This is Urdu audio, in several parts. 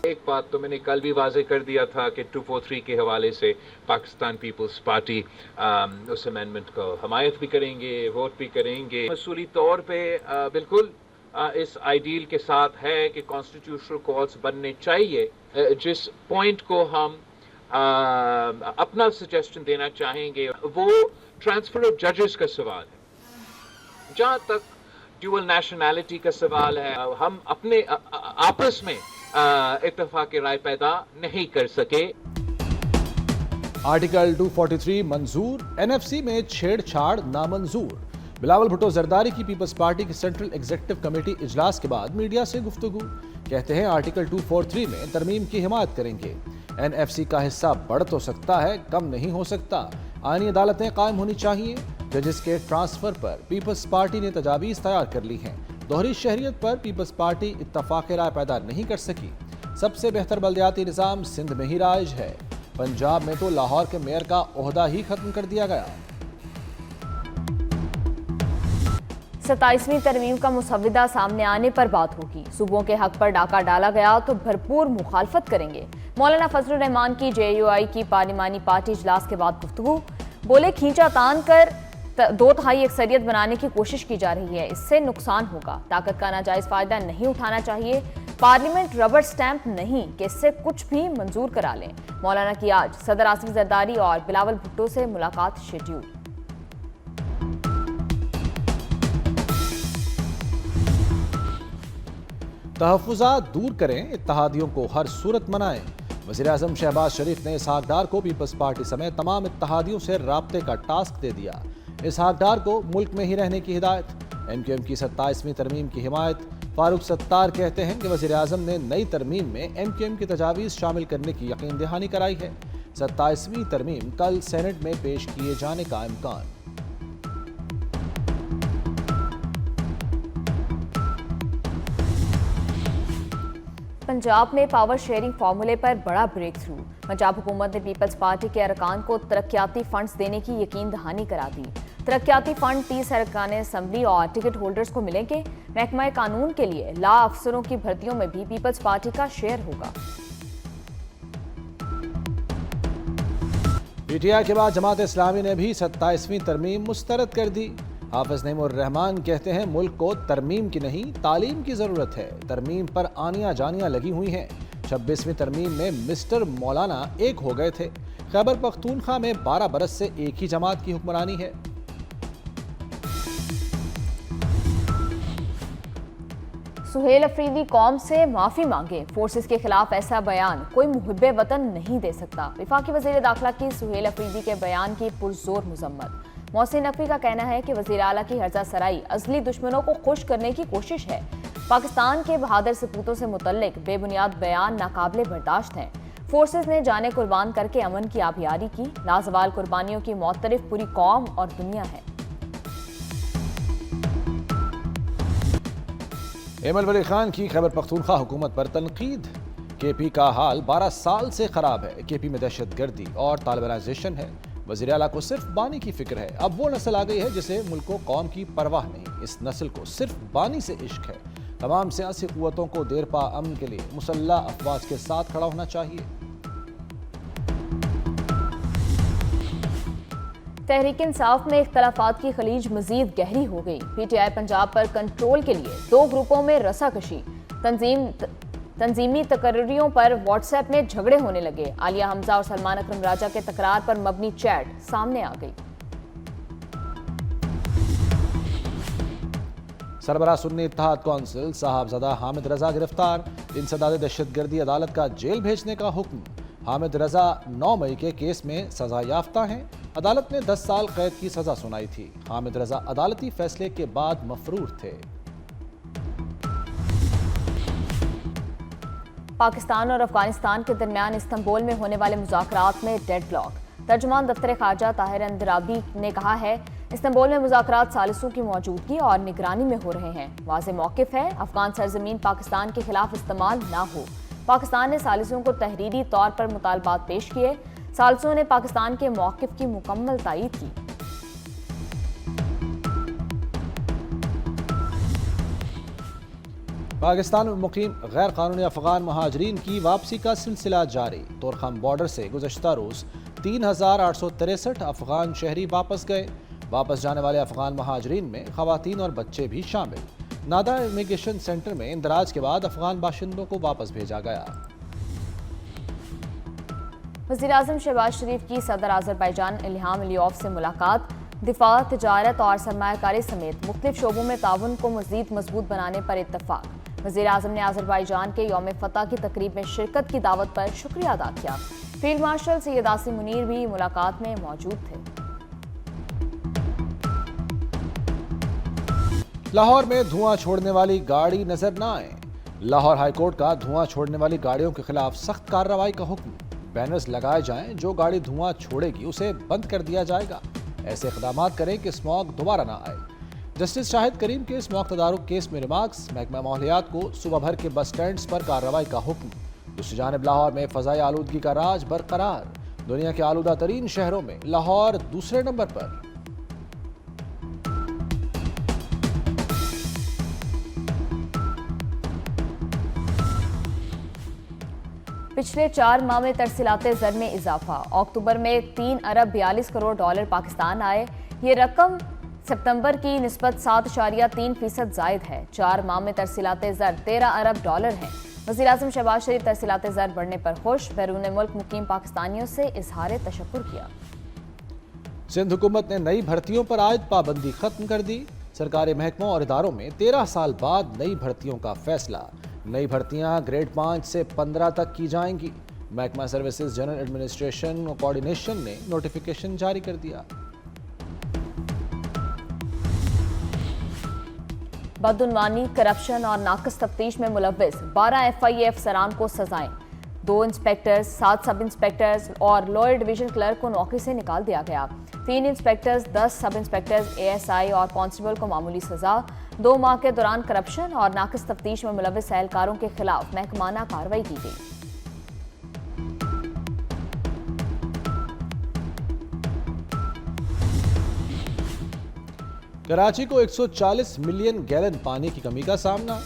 ایک بات تو میں نے کل بھی واضح کر دیا تھا کہ 243 کے حوالے سے پاکستان پیپلز پارٹی اس امینڈمنٹ کو حمایت بھی کریں گے، ووٹ بھی کریں گے۔ اصولی طور پہ بالکل اس آئیڈیل کے ساتھ ہے کہ کانسٹیٹیوشنل کورٹس بننے چاہیے۔ جس پوائنٹ کو ہم اپنا سجیشن دینا چاہیں گے وہ ٹرانسفر آف ججز کا سوال ہے۔ جہاں تک ڈیول نیشنلٹی کا سوال ہے، ہم اپنے آپس میں اتفاق رائے پیدا نہیں کر سکے۔ آرٹیکل 243 منظور، این ایف سی میں چھیڑ چھاڑ نامنظور۔ بلاول بھٹو زرداری کی پیپلز پارٹی کی سینٹرل ایگزیکٹو کمیٹی اجلاس کے بعد میڈیا سے گفتگو، کہتے ہیں آرٹیکل 243 میں ترمیم کی حمایت کریں گے۔ این ایف سی کا حصہ بڑھ تو سکتا ہے، کم نہیں ہو سکتا۔ آئینی عدالتیں قائم ہونی چاہیے۔ ججز کے ٹرانسفر پر پیپلز پارٹی نے تجاویز تیار کر لی ہیں۔ دوہری شہریت پر پیپلز پارٹی اتفاق رائے پیدا نہیں کر سکی۔ سب سے بہتر بلدیاتی نظام سندھ میں ہی رائج ہے۔ پنجاب میں تو لاہور کے میئر کا عہدہ ہی ختم کر دیا گیا۔ 27ویں ترمیم کا مسودہ سامنے آنے پر بات ہوگی۔ صوبوں کے حق پر ڈاکہ ڈالا گیا تو بھرپور مخالفت کریں گے۔ مولانا فضل الرحمان کی جے یو آئی کی پارلیمانی پارٹی اجلاس کے بعد گفتگو، بولے کھینچا تان کر 2/3 اکثریت بنانے کی کوشش کی جا رہی ہے، اس سے نقصان ہوگا۔ طاقت کا ناجائز فائدہ نہیں اٹھانا چاہیے۔ پارلیمنٹ ربڑ سٹیمپ نہیں کہ اس سے کچھ بھی منظور کرا لیں۔ مولانا کی آج صدر آصف زرداری اور بلاول بھٹو سے ملاقات شیڈیول۔ تحفظات دور کریں، اتحادیوں کو ہر صورت منائیں۔ وزیراعظم شہباز شریف نے اسحاق ڈار کو پیپلز پارٹی سمیت تمام اتحادیوں سے رابطے کا ٹاسک دے دیا۔ اسحاق ڈار کو ملک میں ہی رہنے کی ہدایت۔ ایم کیو ایم کی 27ویں ترمیم کی حمایت۔ فاروق ستار کہتے ہیں کہ وزیراعظم نے نئی ترمیم میں ایم کیو ایم کی تجاویز شامل کرنے کی یقین دہانی کرائی ہے۔ 27ویں ترمیم کل سینٹ میں پیش کیے جانے کا امکان۔ پنجاب میں پاور شیئرنگ فارمولے پر بڑا بریک تھرو۔ پنجاب حکومت نے پیپلز پارٹی کے ارکان کو ترقیاتی فنڈز دینے کی یقین دہانی کرا دی۔ ترقیاتی فنڈ 30 ارکان اسمبلی اور ٹکٹ ہولڈرز کو ملیں گے۔ محکمہ قانون کے لیے لا افسروں کی بھرتیوں میں بھی پیپلز پارٹی کا شیئر ہوگا۔ پی ٹی آئی کے بعد جماعت اسلامی نے بھی 27ویں ترمیم مسترد کر دی۔ حافظ نعیم الرحمان کہتے ہیں ملک کو ترمیم کی نہیں تعلیم کی ضرورت ہے۔ ترمیم پر آنیاں جانیاں لگی ہوئی ہیں۔ 26ویں ترمیم میں مسٹر مولانا ایک ہو گئے تھے۔ خیبر پختونخوا میں 12 برس سے ایک ہی جماعت کی حکمرانی ہے۔ سہیل افریدی قوم سے معافی مانگے، فورسز کے خلاف ایسا بیان کوئی محب وطن نہیں دے سکتا۔ وفاقی وزیر داخلہ کی سہیل افریدی کے بیان کی پرزور مذمت۔ محسن نقوی کا کہنا ہے کہ وزیر اعلیٰ کی ہرزہ سرائی ازلی دشمنوں کو خوش کرنے کی کوشش ہے۔ پاکستان کے بہادر سپوتوں سے متعلق بے بنیاد بیان ناقابل برداشت ہیں۔ فورسز نے جانیں قربان کر کے امن کی آبیاری کی۔ لازوال قربانیوں کی معترف پوری قوم اور دنیا ہے۔ ایمل ولی خان کی خیبر پختونخوا حکومت پر تنقید۔ کے پی کا حال 12 سال سے خراب ہے۔ کے پی میں دہشت گردی اور طالبانائزیشن ہے۔ وزیر اعلیٰ کو صرف بانی کی فکر ہے۔ اب وہ نسل آ گئی ہے جسے ملک و قوم کی پرواہ نہیں۔ اس نسل کو صرف بانی سے عشق ہے۔ تمام سیاسی قوتوں کو دیرپا امن کے لیے مسلح افواج کے ساتھ کھڑا ہونا چاہیے۔ تحریک انصاف میں اختلافات کی خلیج مزید گہری ہو گئی۔ P T I Punjab per control کے لیے 2 گروپوں میں رسا کشی۔ تنظیمی تقرریوں پر واٹس ایپ میں جھگڑے ہونے لگے۔ عالیہ حمزہ اور سلمان اکرم راجہ کے تکرار پر مبنی چیٹ سامنے آ گئی۔ سربراہ سنی اتحاد کونسل صاحبزادہ حامد رضا گرفتار۔ انسداد دہشت گردی عدالت کا جیل بھیجنے کا حکم۔ حامد رضا 9 مئی کے کیس میں سزا یافتہ ہیں۔ عدالت نے 10 سال قید کی سزا سنائی تھی۔ حامد رضا عدالتی فیصلے کے بعد مفرور تھے۔ پاکستان اور افغانستان کے درمیان استنبول میں ہونے والے مذاکرات میں ڈیڈ لاک۔ ترجمان دفتر خارجہ طاہر اندرابی نے کہا ہے استنبول میں مذاکرات ثالثوں کی موجودگی اور نگرانی میں ہو رہے ہیں۔ واضح موقف ہے افغان سرزمین پاکستان کے خلاف استعمال نہ ہو۔ پاکستان نے ثالثوں کو تحریری طور پر مطالبات پیش کیے۔ ثالثوں نے پاکستان کے موقف کی مکمل تائید کی۔ پاکستان میں مقیم غیر قانونی افغان مہاجرین کی واپسی کا سلسلہ جاری۔ طورخم بارڈر سے گزشتہ روز 3863 افغان شہری واپس گئے۔ واپس جانے والے افغان مہاجرین میں خواتین اور بچے بھی شامل۔ نادا امیگریشن سینٹر میں اندراج کے بعد افغان باشندوں کو واپس بھیجا گیا۔ وزیراعظم شہباز شریف کی صدر آذربائیجان الہام علیوف سے ملاقات۔ دفاع، تجارت اور سرمایہ کاری سمیت مختلف شعبوں میں تعاون کو مزید مضبوط بنانے پر اتفاق۔ وزیراعظم نے آذربائیجان کے یوم فتح کی تقریب میں شرکت کی دعوت پر شکریہ ادا کیا۔ فیلڈ مارشل سید عاصم منیر بھی ملاقات میں موجود تھے۔ لاہور میں دھواں چھوڑنے والی گاڑی نظر نہ آئے۔ لاہور ہائی کورٹ کا دھواں چھوڑنے والی گاڑیوں کے خلاف سخت کارروائی کا حکم۔ بینرز لگائے جائیں، جو گاڑی دھواں چھوڑے گی اسے بند کر دیا جائے گا۔ ایسے اقدامات کریں کہ اسموگ دوبارہ نہ آئے۔ جسٹس شاہد کریم کے اسموگ تدارک کیس میں ریمارکس۔ محکمہ ماحولیات کو صبح بھر کے بس سٹینڈز پر کارروائی کا حکم۔ دوسری جانب لاہور میں فضائی آلودگی کا راج برقرار۔ دنیا کے آلودہ ترین شہروں میں لاہور دوسرے نمبر پر۔ پچھلے 4 ماہ میں ترسیلات زر میں اضافہ۔ اکتوبر میں 3 ارب 42 کروڑ ڈالر پاکستان آئے۔ یہ رقم ستمبر کی نسبت 7.3% زائد ہے۔ 4 ماہ میں ترسیلات زر 13 ارب ڈالر ہیں۔ وزیراعظم شہباز شریف ترسیلات زر بڑھنے پر خوش۔ بیرون ملک مقیم پاکستانیوں سے اظہار تشکر کیا۔ سندھ حکومت نے نئی بھرتیوں پر عائد پابندی ختم کر دی۔ سرکاری محکموں اور اداروں میں 13 سال بعد نئی بھرتیوں کا فیصلہ۔ نئی بھرتیاں گریڈ 5 سے 15 تک کی جائیں گی۔ محکمہ سروسز جنرل ایڈمنسٹریشن اور کوارڈینیشن نے نوٹیفیکیشن جاری کر دیا۔ بدعنوانی، کرپشن اور ناقص تفتیش میں ملوث 12 FIA افسران کو سزائیں۔ 2 انسپیکٹرز، 7 سب انسپیکٹرز اور لوئر ڈویژن کلرک کو نوکری سے نکال دیا گیا۔ 3 انسپیکٹرز، 10 سب انسپیکٹرز، ASI اور کانسٹیبل کو معمولی سزا۔ 2 ماہ کے دوران کرپشن اور ناقص تفتیش میں ملوث اہلکاروں کے خلاف محکمانہ کارروائی کی گئی۔ کراچی کو 140 ملین گیلن پانی کی کمی کا سامنا۔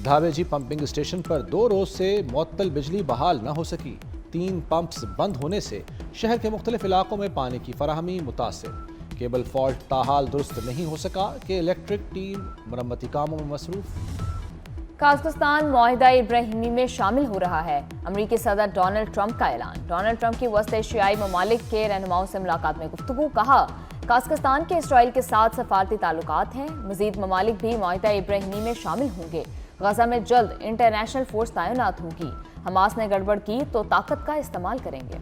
ڈھابے جی پمپنگ اسٹیشن پر 2 روز سے معطل بجلی بحال نہ ہو سکی۔ 3 پمپس بند ہونے سے شہر کے مختلف علاقوں میں پانی کی فراہمی متاثر۔ کیبل فالٹ تاحال درست نہیں ہو سکا کہ الیکٹرک ٹیم مرمتی کاموں میں مصروف۔ قازقستان معاہدہ ابراہیمی میں شامل ہو رہا ہے۔ امریکی صدر ڈونلڈ ٹرمپ کا اعلان۔ ڈونلڈ ٹرمپ کی وسط ایشیائی ممالک کے رہنماؤں سے ملاقات میں گفتگو۔ کہا، قازقستان کے اسرائیل کے ساتھ سفارتی تعلقات ہیں۔ مزید ممالک بھی معاہدہ ابراہیمی میں شامل ہوں گے۔ غزہ میں جلد انٹرنیشنل فورس تعینات ہوگی۔ حماس نے گڑبڑ کی تو طاقت کا استعمال کریں گے۔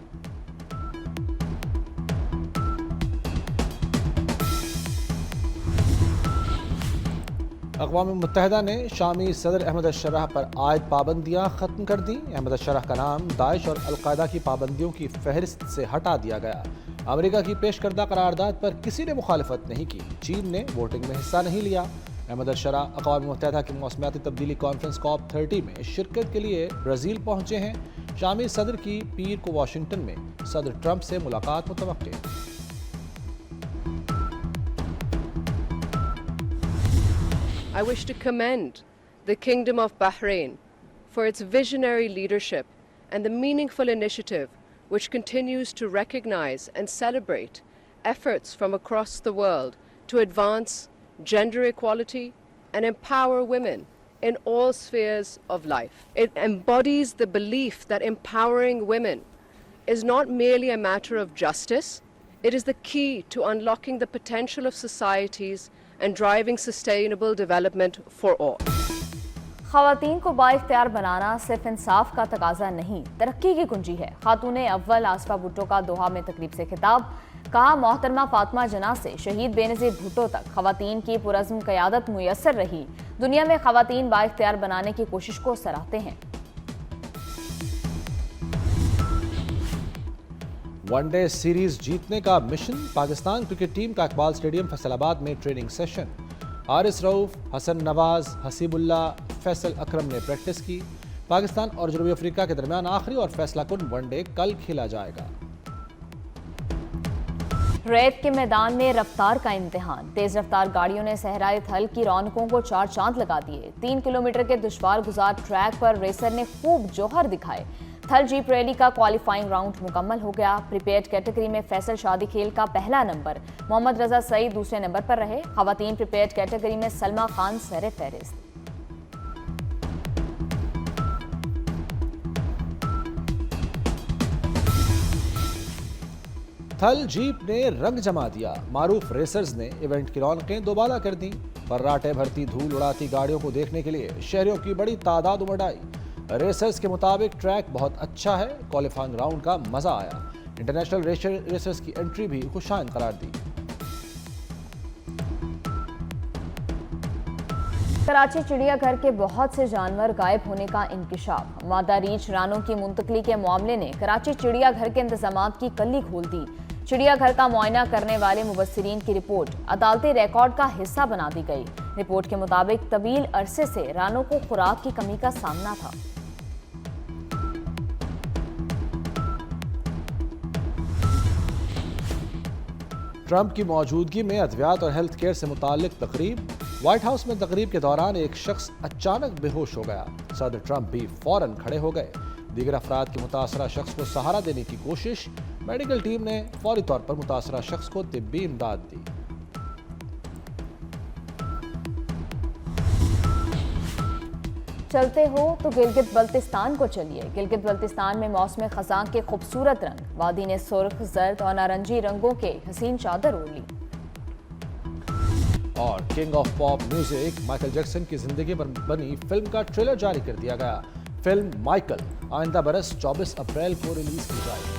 اقوام متحدہ نے شامی صدر احمد الشرح پر عائد پابندیاں ختم کر دیں۔ احمد الشرح کا نام داعش اور القاعدہ کی پابندیوں کی فہرست سے ہٹا دیا گیا۔ امریکہ کی پیش کردہ قرارداد پر کسی نے مخالفت نہیں کی۔ چین نے ووٹنگ میں حصہ نہیں لیا۔ احمد الشرح اقوام متحدہ کی موسمیاتی تبدیلی کانفرنس COP30 میں شرکت کے لیے برازیل پہنچے ہیں۔ شامی صدر کی پیر کو واشنگٹن میں صدر ٹرمپ سے ملاقات متوقع۔ I wish to commend the Kingdom of Bahrain for its visionary leadership and the meaningful initiative which continues to recognize and celebrate efforts from across the world to advance gender equality and empower women in all spheres of life. It embodies the belief that empowering women is not merely a matter of justice, it is the key to unlocking the potential of societies and driving sustainable development for all. خواتین کو بااختیار بنانا صرف انصاف کا تقاضا نہیں، ترقی کی کنجی ہے۔ خاتون اول آصفہ بھٹو کا دوحہ میں تقریب سے خطاب۔ کہا، محترمہ فاطمہ جناح سے شہید بے نظیر بھٹو تک خواتین کی پرعزم قیادت میسر رہی۔ دنیا میں خواتین بااختیار بنانے کی کوشش کو سراہتے ہیں۔ ون ڈے سیریز جیتنے کا مشن۔ پاکستان کرکٹ ٹیم کا اقبال اسٹیڈیم فیصل آباد میں ٹریننگ سیشن۔ حارث رؤف، حسن نواز، حسیب اللہ، فیصل اکرم نے پریکٹس کی۔ پاکستان اور جنوبی افریقہ کے درمیان آخری اور فیصلہ کن ون ڈے کل کھیلا جائے گا۔ ریت کے میدان میں رفتار کا امتحان، تیز رفتار گاڑیوں نے صحرائے تھل کی رونقوں کو چار چاند لگا دیے۔ 3 کلومیٹر کے دشوار گزار ٹریک پر ریسر نے خوب جوہر دکھائے۔ تھل جیپ ریلی کا کوالیفائنگ راؤنڈ مکمل ہو گیا۔ پریپیئرڈ کیٹیگری میں فیصل شادی کھیل کا پہلا نمبر، محمد رضا سعید دوسرے نمبر پر رہے۔ خواتین پریپیئرڈ کیٹیگری میں سلمہ خان سر فہرست۔ تھل جیپ نے رنگ جما دیا، معروف ریسرز نے ایونٹ کی رونقیں دوبالا کر دیں۔ فراٹے بھرتی دھول اڑاتی گاڑیوں کو دیکھنے کے لیے شہریوں کی بڑی تعداد امڑ آئی۔ ریسرز کے مطابق ٹریک بہت اچھا ہے، کوالیفائنگ راؤنڈ کا مزہ آیا۔ انٹرنیشنل ریسرز کی انٹری بھی خوشائند قرار دی۔ کراچی چڑیا گھر کے بہت سے جانور غائب ہونے کا انکشاف، مادہ ریچھ رانوں کی منتقلی کے معاملے نے کراچی چڑیا گھر کے انتظامات کی کلی کھول دی۔ چڑیا گھر کا معائنہ کرنے والے مبصرین کی رپورٹ عدالتی ریکارڈ کا حصہ بنا دی گئی۔ رپورٹ کے مطابق طویل عرصے سے رانوں کو خوراک کی کمی کا سامنا تھا۔ ٹرمپ کی موجودگی میں ادویات اور ہیلتھ کیئر سے متعلق تقریب، وائٹ ہاؤس میں تقریب کے دوران ایک شخص اچانک بے ہوش ہو گیا۔ صدر ٹرمپ بھی فوراً کھڑے ہو گئے۔ دیگر افراد کی متاثرہ شخص کو سہارا دینے کی کوشش، میڈیکل ٹیم نے فوری طور پر متاثرہ شخص کو طبی امداد دی۔ چلتے ہو تو گلگت بلتستان کو چلیے۔ گلگت بلتستان میں موسم خزاں کے خوبصورت رنگ، وادی نے سرخ، زرد اور نارنجی رنگوں کے حسین چادر اوڑھ لی۔ اور king of pop music Michael Jackson کی زندگی پر بنی فلم کا ٹریلر جاری کر دیا گیا۔ فلم مائیکل آئندہ برس 24 اپریل کو ریلیز کی جائے گی۔